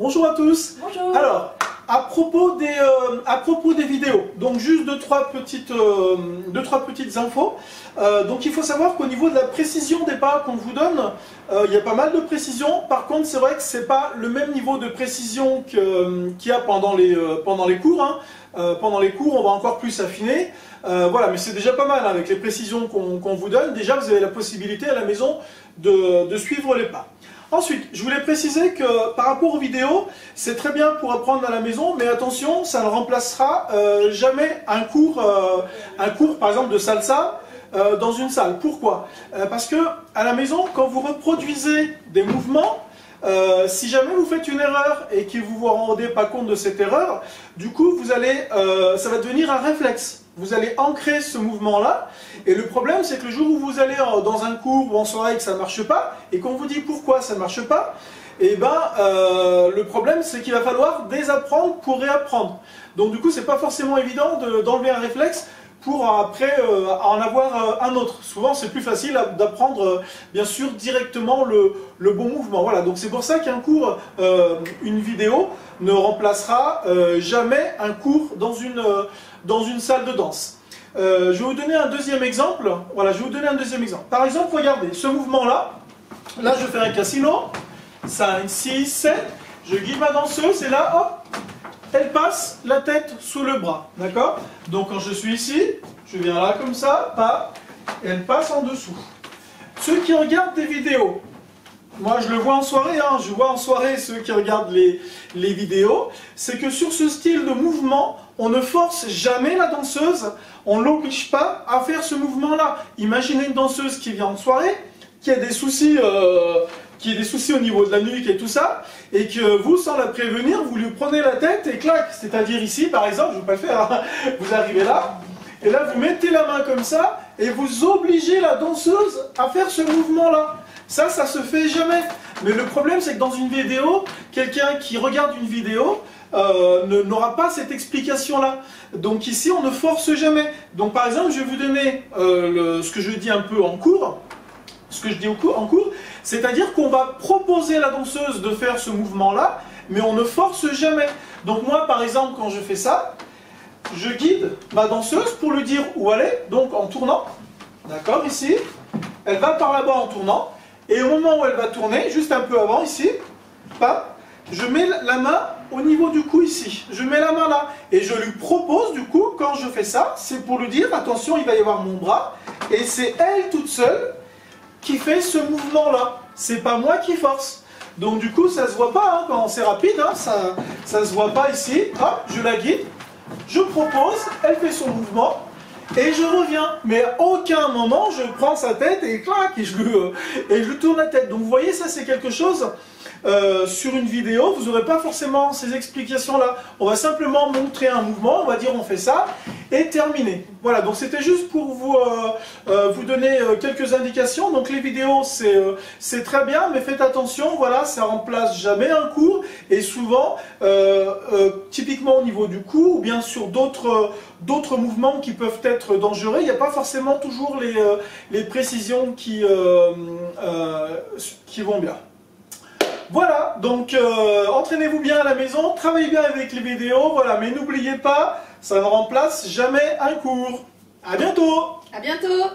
Bonjour à tous. Bonjour. Alors, à propos des vidéos, donc juste deux, trois petites infos. Donc il faut savoir qu'au niveau de la précision des pas qu'on vous donne, il y a pas mal de précision. Par contre, c'est vrai que c'est pas le même niveau de précision qu'il y a pendant les cours. Hein. Pendant les cours, on va encore plus affiner. Voilà, mais c'est déjà pas mal hein, avec les précisions qu'on vous donne. Déjà, vous avez la possibilité à la maison de suivre les pas. Ensuite, je voulais préciser que par rapport aux vidéos, c'est très bien pour apprendre à la maison, mais attention, ça ne remplacera jamais un cours par exemple de salsa dans une salle. Pourquoi? Parce que à la maison, quand vous reproduisez des mouvements, si jamais vous faites une erreur et que vous ne vous rendez pas compte de cette erreur, du coup, ça va devenir un réflexe. Vous allez ancrer ce mouvement-là, et le problème c'est que le jour où vous allez dans un cours ou en soirée et que ça ne marche pas, et qu'on vous dit pourquoi ça ne marche pas, et le problème c'est qu'il va falloir désapprendre pour réapprendre. Donc du coup c'est pas forcément évident d'enlever un réflexe pour après en avoir un autre. Souvent c'est plus facile d'apprendre bien sûr directement le bon mouvement. Voilà, donc c'est pour ça qu'un cours, une vidéo ne remplacera jamais un cours dans une salle de danse. Je vais vous donner un deuxième exemple. Voilà, je vais vous donner un deuxième exemple. Par exemple, regardez, ce mouvement-là, là je fais un casino, 5, 6, 7, je guide ma danseuse et là, hop, elle passe la tête sous le bras, d'accord? Donc quand je suis ici, je viens là comme ça, pas, et elle passe en dessous. Ceux qui regardent des vidéos, moi je le vois en soirée, hein, je vois en soirée ceux qui regardent les vidéos, c'est que sur ce style de mouvement, on ne force jamais la danseuse, on ne l'oblige pas à faire ce mouvement-là. Imaginez une danseuse qui vient en soirée, qui a des soucis au niveau de la nuque et tout ça, et que vous, sans la prévenir, vous lui prenez la tête et clac, c'est-à-dire ici par exemple, je ne vais pas le faire, hein, vous arrivez là, et là vous mettez la main comme ça, et vous obligez la danseuse à faire ce mouvement-là. Ça se fait jamais. Mais le problème, c'est que dans une vidéo, quelqu'un qui regarde une vidéo n'aura pas cette explication-là. Donc ici, on ne force jamais. Donc par exemple, je vais vous donner ce que je dis un peu en cours, ce que je dis en cours, c'est-à-dire qu'on va proposer à la danseuse de faire ce mouvement-là, mais on ne force jamais. Donc moi, par exemple, quand je fais ça, je guide ma danseuse pour lui dire où aller, donc en tournant, d'accord, ici, elle va par là-bas en tournant, et au moment où elle va tourner, juste un peu avant, ici, pas, je mets la main au niveau du cou ici. Je mets la main là. Et je lui propose, du coup, quand je fais ça, c'est pour lui dire, attention, il va y avoir mon bras. Et c'est elle toute seule qui fait ce mouvement-là. C'est pas moi qui force. Donc du coup, ça se voit pas, hein, quand c'est rapide, hein, ça se voit pas ici. Hop, je la guide, je propose, elle fait son mouvement. Et je reviens, mais à aucun moment je prends sa tête et clac, et je lui tourne la tête. Donc vous voyez, ça c'est quelque chose, sur une vidéo, vous n'aurez pas forcément ces explications-là. On va simplement montrer un mouvement, on va dire on fait ça, et terminer. Voilà, donc c'était juste pour vous donner quelques indications. Donc les vidéos, c'est très bien, mais faites attention, voilà, ça remplace jamais un cours, et souvent, typiquement au niveau du cou, ou bien sur d'autres mouvements qui peuvent être dangereux, il n'y a pas forcément toujours les précisions qui vont bien. Voilà, donc entraînez-vous bien à la maison, travaillez bien avec les vidéos, voilà, mais n'oubliez pas, ça ne remplace jamais un cours. À bientôt! À bientôt.